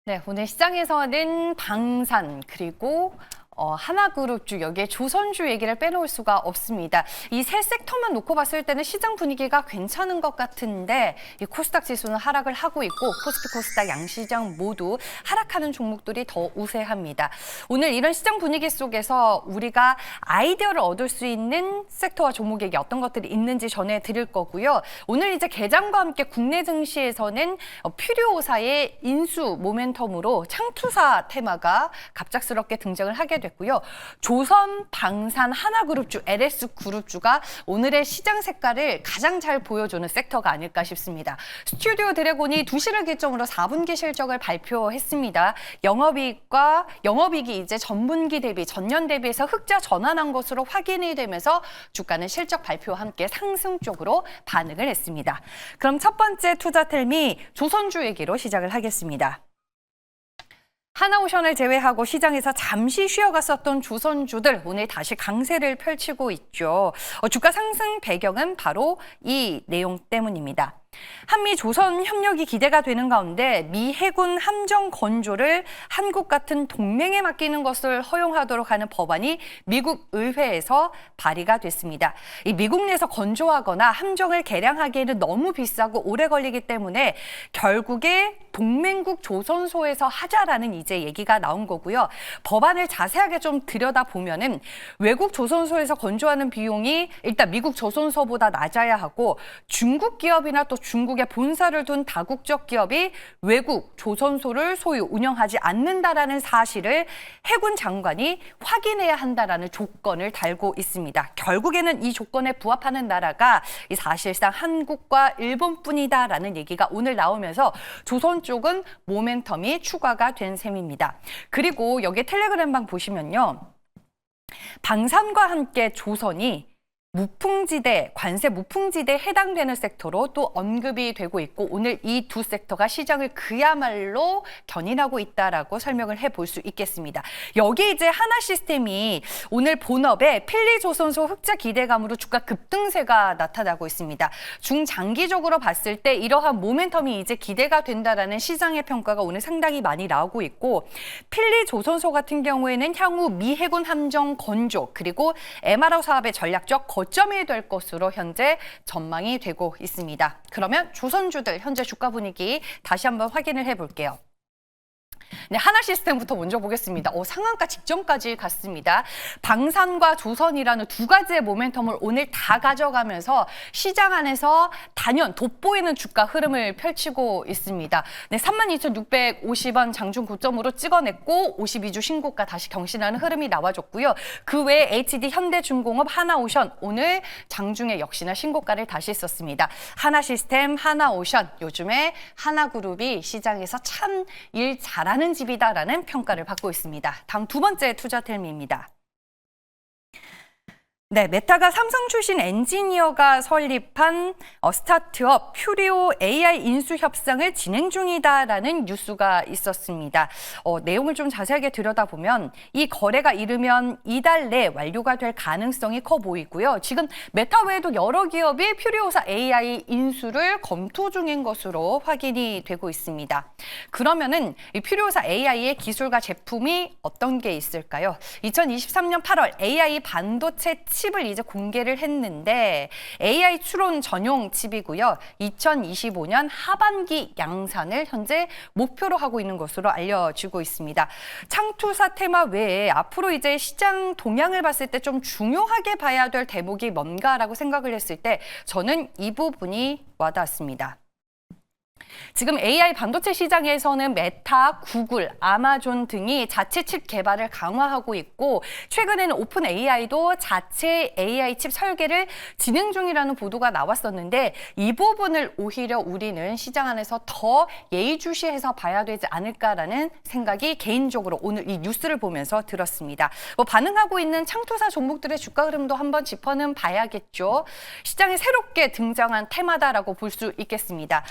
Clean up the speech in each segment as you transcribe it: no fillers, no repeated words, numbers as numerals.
네, 오늘 시장에서는 방산 그리고 하나그룹주 여기에 조선주 얘기를 빼놓을 수가 없습니다. 이 세 섹터만 놓고 봤을 때는 시장 분위기가 괜찮은 것 같은데 이 코스닥 지수는 하락을 하고 있고 코스피 코스닥 양시장 모두 하락하는 종목들이 더 우세합니다. 오늘 이런 시장 분위기 속에서 우리가 아이디어를 얻을 수 있는 섹터와 종목에게 어떤 것들이 있는지 전해드릴 거고요. 오늘 이제 개장과 함께 국내 증시에서는 퓨리오사의 인수 모멘텀으로 창투사 테마가 갑작스럽게 등장을 하게 됐고요. 조선, 방산, 하나그룹주, LS그룹주가 오늘의 시장 색깔을 가장 잘 보여주는 섹터가 아닐까 싶습니다. 스튜디오 드래곤이 2시를 기점으로 4분기 실적을 발표했습니다. 영업이익이 이제 전분기 대비, 전년 대비해서 흑자 전환한 것으로 확인이 되면서 주가는 실적 발표와 함께 상승 쪽으로 반응을 했습니다. 그럼 첫 번째 투자텔미 조선주 얘기로 시작을 하겠습니다. 하나오션을 제외하고 시장에서 잠시 쉬어갔었던 조선주들 오늘 다시 강세를 펼치고 있죠. 주가 상승 배경은 바로 이 내용 때문입니다. 한미 조선 협력이 기대가 되는 가운데 미 해군 함정 건조를 한국 같은 동맹에 맡기는 것을 허용하도록 하는 법안이 미국 의회에서 발의가 됐습니다. 이 미국 내에서 건조하거나 함정을 개량하기에는 너무 비싸고 오래 걸리기 때문에 결국에 동맹국 조선소에서 하자라는 이제 얘기가 나온 거고요. 법안을 자세하게 좀 들여다보면은 외국 조선소에서 건조하는 비용이 일단 미국 조선소보다 낮아야 하고 중국 기업이나 또 중국에 본사를 둔 다국적 기업이 외국 조선소를 소유 운영하지 않는다라는 사실을 해군 장관이 확인해야 한다라는 조건을 달고 있습니다. 결국에는 이 조건에 부합하는 나라가 사실상 한국과 일본뿐이다라는 얘기가 오늘 나오면서 조선 쪽은 모멘텀이 추가가 된 셈입니다. 그리고 여기 텔레그램방 보시면요. 방산과 함께 조선이 관세 무풍지대에 해당되는 섹터로 또 언급이 되고 있고 오늘 이 두 섹터가 시장을 그야말로 견인하고 있다라고 설명을 해볼 수 있겠습니다. 여기 이제 하나시스템이 오늘 본업에 필리조선소 흑자 기대감으로 주가 급등세가 나타나고 있습니다. 중장기적으로 봤을 때 이러한 모멘텀이 이제 기대가 된다라는 시장의 평가가 오늘 상당히 많이 나오고 있고 필리조선소 같은 경우에는 향후 미 해군 함정 건조 그리고 MRO 사업의 전략적 거점이 될 것으로 현재 전망이 되고 있습니다. 그러면 조선주들 현재 주가 분위기 다시 한번 확인을 해볼게요. 네, 하나시스템부터 먼저 보겠습니다. 상한가 직전까지 갔습니다. 방산과 조선이라는 두 가지의 모멘텀을 오늘 다 가져가면서 시장 안에서 단연 돋보이는 주가 흐름을 펼치고 있습니다. 네, 32,650원 장중 고점으로 찍어냈고 52주 신고가 다시 경신하는 흐름이 나와줬고요. 그 외에 HD 현대중공업, 하나오션 오늘 장중에 역시나 신고가를 다시 썼습니다. 하나시스템, 하나오션 요즘에 하나그룹이 시장에서 참 일 잘하는 집이다라는 평가를 받고 있습니다. 다음 두 번째 투자텔미입니다. 네, 메타가 삼성 출신 엔지니어가 설립한 스타트업 퓨리오 AI 인수 협상을 진행 중이다라는 뉴스가 있었습니다. 내용을 좀 자세하게 들여다보면 이 거래가 이르면 이달 내 완료가 될 가능성이 커 보이고요. 지금 메타 외에도 여러 기업이 퓨리오사 AI 인수를 검토 중인 것으로 확인이 되고 있습니다. 그러면은 이 퓨리오사 AI의 기술과 제품이 어떤 게 있을까요? 2023년 8월 AI 반도체 칩을 이제 공개를 했는데 AI 추론 전용 칩이고요. 2025년 하반기 양산을 현재 목표로 하고 있는 것으로 알려지고 있습니다. 창투사 테마 외에 앞으로 이제 시장 동향을 봤을 때 좀 중요하게 봐야 될 대목이 뭔가라고 생각을 했을 때 저는 이 부분이 와닿았습니다. 지금 AI 반도체 시장에서는 메타, 구글, 아마존 등이 자체 칩 개발을 강화하고 있고 최근에는 오픈 AI도 자체 AI 칩 설계를 진행 중이라는 보도가 나왔었는데 이 부분을 오히려 우리는 시장 안에서 더 예의주시해서 봐야 되지 않을까라는 생각이 개인적으로 오늘 이 뉴스를 보면서 들었습니다. 반응하고 있는 창투사 종목들의 주가 흐름도 한번 짚어는 봐야겠죠. 시장에 새롭게 등장한 테마다라고 볼 수 있겠습니다.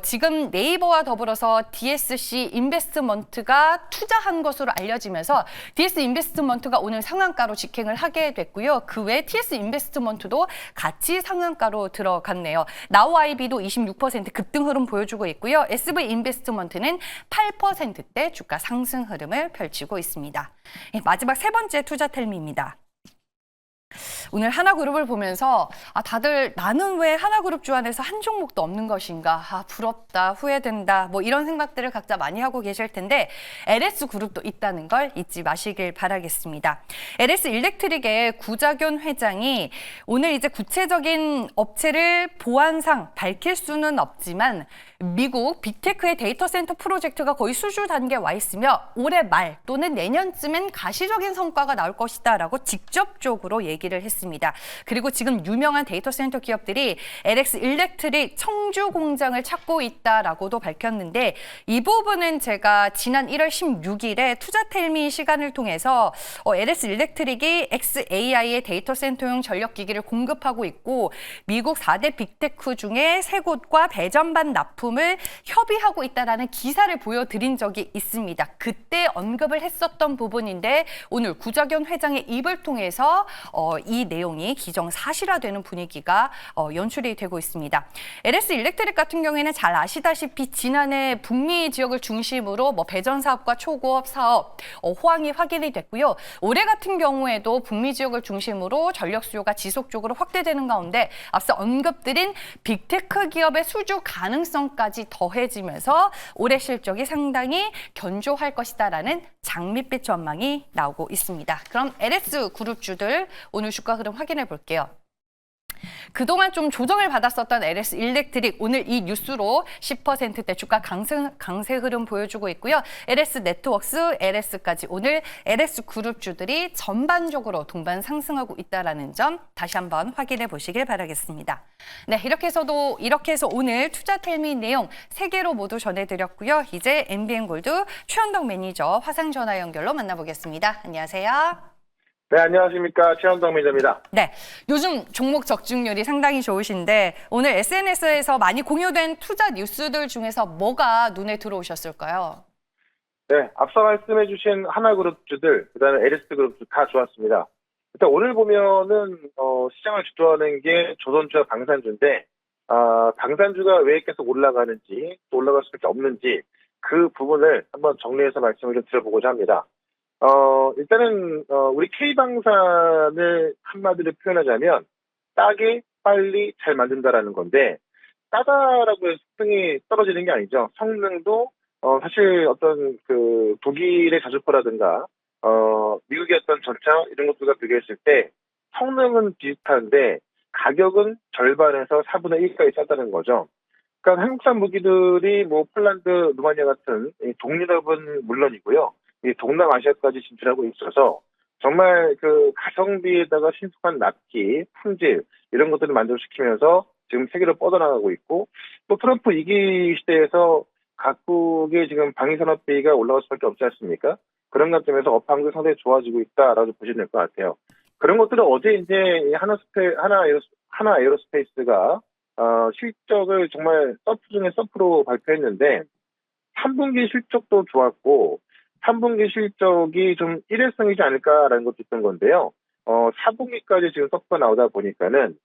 지금 지금 네이버와 더불어서 DSC 인베스트먼트가 투자한 것으로 알려지면서 DS 인베스트먼트가 오늘 상한가로 직행을 하게 됐고요. 그 외 TS 인베스트먼트도 같이 상한가로 들어갔네요. 나우아이비도 26% 급등 흐름 보여주고 있고요. SV 인베스트먼트는 8%대 주가 상승 흐름을 펼치고 있습니다. 마지막 세 번째 투자 텔미입니다. 오늘 하나그룹을 보면서 다들 나는 왜 하나그룹 주안에서 한 종목도 없는 것인가, 부럽다, 후회된다, 뭐 이런 생각들을 각자 많이 하고 계실 텐데 LS그룹도 있다는 걸 잊지 마시길 바라겠습니다. LS 일렉트릭의 구자균 회장이 오늘 이제 구체적인 업체를 보안상 밝힐 수는 없지만 미국 빅테크의 데이터 센터 프로젝트가 거의 수주 단계에 와 있으며 올해 말 또는 내년쯤엔 가시적인 성과가 나올 것이다라고 직접적으로 얘기를 했습니다. 그리고 지금 유명한 데이터 센터 기업들이 LS 일렉트릭 청주 공장을 찾고 있다라고도 밝혔는데 이 부분은 제가 지난 1월 16일에 투자텔미 시간을 통해서 LS 일렉트릭이 xAI의 데이터 센터용 전력기기를 공급하고 있고 미국 4대 빅테크 중에 3곳과 배전반 납품을 협의하고 있다라는 기사를 보여드린 적이 있습니다. 그때 언급을 했었던 부분인데 오늘 구자균 회장의 입을 통해서 이 내용이 기정사실화되는 분위기가 연출이 되고 있습니다. LS 일렉트릭 같은 경우에는 잘 아시다시피 지난해 북미 지역을 중심으로 배전 사업과 초고업 사업 호황이 확인이 됐고요. 올해 같은 경우에도 북미 지역을 중심으로 전력 수요가 지속적으로 확대되는 가운데 앞서 언급드린 빅테크 기업의 수주 가능성까지 더해지면서 올해 실적이 상당히 견조할 것이다라는 장밋빛 전망이 나오고 있습니다. 그럼 LS 그룹주들 오늘 주가 흐름 확인해 볼게요. 그동안 좀 조정을 받았었던 LS 일렉트릭 오늘 이 뉴스로 10%대 주가 강세 흐름 보여주고 있고요. LS 네트워크스, LS까지 오늘 LS 그룹주들이 전반적으로 동반 상승하고 있다는 점 다시 한번 확인해 보시길 바라겠습니다. 네, 이렇게 해서 오늘 투자 텔미 내용 3개로 모두 전해드렸고요. 이제 MBN골드 최현덕 매니저 화상 전화 연결로 만나보겠습니다. 안녕하세요. 네, 안녕하십니까. 최현덕 매니저입니다. 네, 요즘 종목 적중률이 상당히 좋으신데 오늘 SNS에서 많이 공유된 투자 뉴스들 중에서 뭐가 눈에 들어오셨을까요? 네, 앞서 말씀해 주신 하나그룹주들, 그다음에 LS그룹주 다 좋았습니다. 일단 오늘 보면은 시장을 주도하는 게 조선주와 방산주인데 방산주가 왜 계속 올라가는지 또 올라갈 수밖에 없는지 그 부분을 한번 정리해서 말씀을 좀 드려보고자 합니다. 일단은 우리 K방산을 한마디로 표현하자면 싸게 빨리 잘 만든다라는 건데 싸다라고 해서 성능이 떨어지는 게 아니죠. 성능도 사실 어떤 그 독일의 자주포라든가 미국의 어떤 전차 이런 것들과 비교했을 때 성능은 비슷한데 가격은 절반에서 4분의 1까지 싸다는 거죠. 그러니까 한국산 무기들이 뭐 폴란드, 루마니아 같은 동유럽은 물론이고요. 이 동남아시아까지 진출하고 있어서 정말 그 가성비에다가 신속한 납기, 품질 이런 것들을 만족시키면서 지금 세계로 뻗어나가고 있고 또 트럼프 2기 시대에서 각국의 지금 방위산업비가 올라갈 수밖에 없지 않습니까? 그런 관점에서 업황도 상당히 좋아지고 있다라고 보시면 될 것 같아요. 그런 것들은 어제 이제 하나 에어로스페이스가 실적을 정말 서프 중에 서프로 발표했는데 3분기 실적도 좋았고 3분기 실적이 좀 일회성이지 않을까라는 것도 있던 건데요. 4분기까지 지금 서프가 나오다 보니까는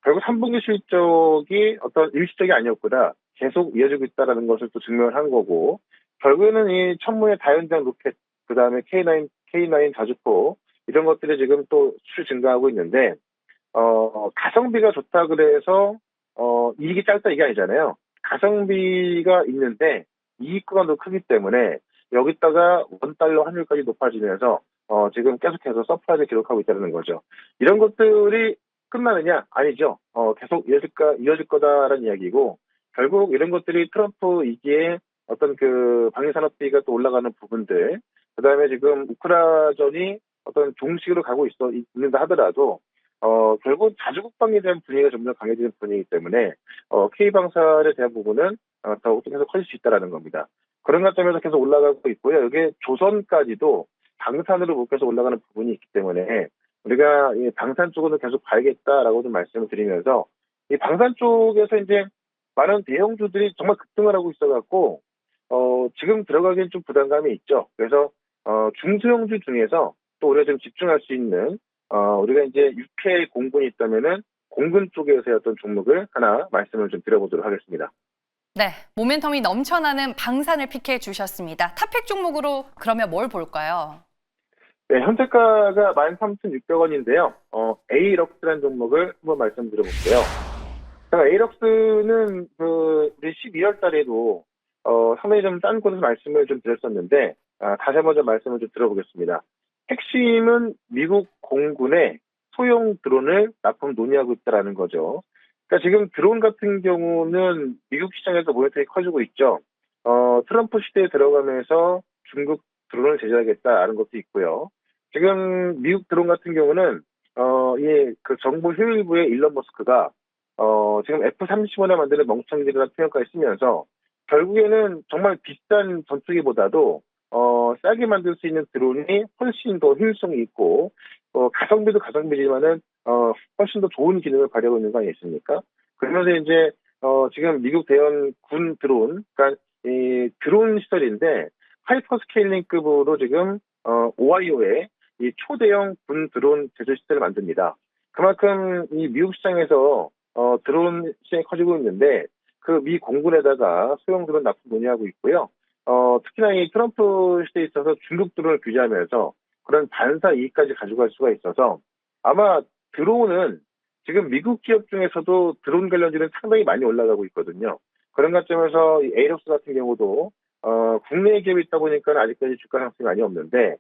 결국 3분기 실적이 어떤 일시적이 아니었구나. 계속 이어지고 있다는 것을 또 증명을 한 거고 결국에는 이 천문의 다연장 로켓 그다음에 K9 자주포 이런 것들이 지금 또 수출 증가하고 있는데 가성비가 좋다 그래서 이익이 짧다 이게 아니잖아요. 가성비가 있는데 이익 구간도 크기 때문에 여기다가 원달러 환율까지 높아지면서 지금 계속해서 서프라이즈 기록하고 있다는 거죠. 이런 것들이 끝나느냐? 아니죠. 계속 이어질 거다라는 이야기고 결국 이런 것들이 트럼프 2기에 어떤 그 방위산업비가 또 올라가는 부분들 그다음에 지금 우크라전이 어떤 종식으로 가고 있는다 하더라도 결국 자주국방에 대한 분위기가 점점 강해지는 분위기이기 때문에 K방산에 대한 부분은 더욱더 계속 커질 수 있다는 겁니다. 그런 관점에서 계속 올라가고 있고요. 여기에 조선까지도 방산으로 묶여서 올라가는 부분이 있기 때문에 우리가 이 방산 쪽으로 계속 봐야겠다라고 좀 말씀을 드리면서 이 방산 쪽에서 이제 많은 대형주들이 정말 급등을 하고 있어갖고 지금 들어가기엔 좀 부담감이 있죠. 그래서 중소형주 중에서 또 우리가 좀 집중할 수 있는 우리가 이제 육회 공군이 있다면은 공군 쪽에서의 어떤 종목을 하나 말씀을 좀 드려보도록 하겠습니다. 네, 모멘텀이 넘쳐나는 방산을 픽해 주셨습니다. 탑픽 종목으로 그러면 뭘 볼까요? 네, 현재가가 13,600원인데요. 에이럭스라는 종목을 한번 말씀드려볼게요. 제가 에이럭스는 우리 12월 달에도 상당히 좀 딴 곳에서 말씀을 좀 드렸었는데 다시 한번 좀 말씀을 좀 들어보겠습니다. 핵심은 미국 공군의 소형 드론을 납품 논의하고 있다라는 거죠. 그러니까 지금 드론 같은 경우는 미국 시장에서 모멘텀이 커지고 있죠. 트럼프 시대에 들어가면서 중국 드론을 제재하겠다라는 것도 있고요. 지금 미국 드론 같은 경우는 그 정부 효율부의 일론 머스크가 지금 F-35나 만드는 멍청이들이라는 표현까지 쓰면서 결국에는 정말 비싼 전투기보다도 싸게 만들 수 있는 드론이 훨씬 더 효율성이 있고 가성비도 가성비지만은 훨씬 더 좋은 기능을 발휘하고 있는 거 아니겠습니까? 그러면서 이제 지금 미국 대형 군 드론, 그러니까 이 드론 시설인데 하이퍼스케일링급으로 지금 오하이오에 이 초대형 군 드론 제조 시설을 만듭니다. 그만큼 이 미국 시장에서 드론 시장이 커지고 있는데 그 미 공군에다가 소형 드론 납품 논의하고 있고요. 특히나 이 트럼프 시대에 있어서 중국 드론을 규제하면서 그런 반사 이익까지 가져갈 수가 있어서 아마 드론은 지금 미국 기업 중에서도 드론 관련주는 상당히 많이 올라가고 있거든요. 그런 관점에서 이 에이럭스 같은 경우도 국내 기업이 있다 보니까 아직까지 주가 상승이 많이 없는데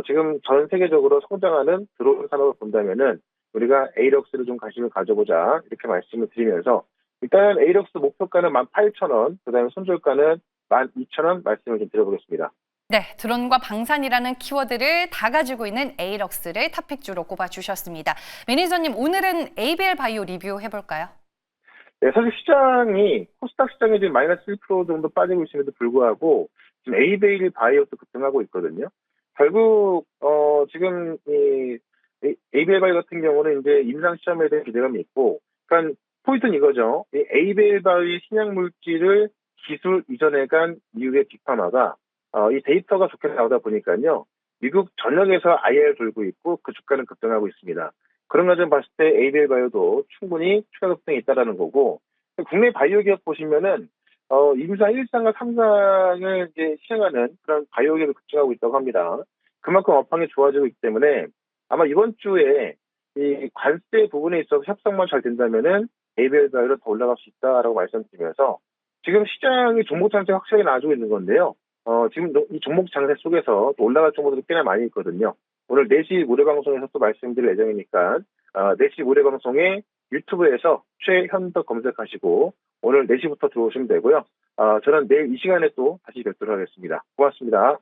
지금 전 세계적으로 성장하는 드론 산업을 본다면은 우리가 에이럭스를 좀 관심을 가져보자 이렇게 말씀을 드리면서 일단 에이럭스 목표가는 18,000원, 그다음에 손절가는 12,000원 말씀을 좀 드려보겠습니다. 네, 드론과 방산이라는 키워드를 다 가지고 있는 에이럭스를 탑픽주로 꼽아주셨습니다. 매니저님, 오늘은 ABL 바이오 리뷰 해볼까요? 네, 사실 시장이 코스닥 시장이 지금 마이너스 1% 정도 빠지고 있음에도 불구하고 지금 에이베일 바이오도 급등하고 있거든요. 결국 지금 이 에이베일 바이오 같은 경우는 이제 임상 시험에 대한 기대감이 있고, 그러니까 포인트는 이거죠. 이 에이베일 바이오의 신약 물질을 기술 이전해간 이후의 빅파마가 이 데이터가 좋게 나오다 보니까요. 미국 전역에서 IR 돌고 있고 그 주가는 급등하고 있습니다. 그런 과정 봤을 때 에이벨 바이오도 충분히 추가 급등이 있다라는 거고, 국내 바이오 기업 보시면은 임상 1상과 3상을 이제 시행하는 그런 바이오 기업이 급증하고 있다고 합니다. 그만큼 업황이 좋아지고 있기 때문에 아마 이번 주에 이 관세 부분에 있어서 협상만 잘 된다면은 에이벨 바이오는 더 올라갈 수 있다라고 말씀드리면서 지금 시장이 종목 장세가 확실하게 나아지고 있는 건데요. 지금 이 종목 장세 속에서 또 올라갈 종목들이 꽤나 많이 있거든요. 오늘 4시 모레방송에서 또 말씀드릴 예정이니까 4시 모레방송에 유튜브에서 최현덕 검색하시고 오늘 4시부터 들어오시면 되고요. 저는 내일 이 시간에 또 다시 뵙도록 하겠습니다. 고맙습니다.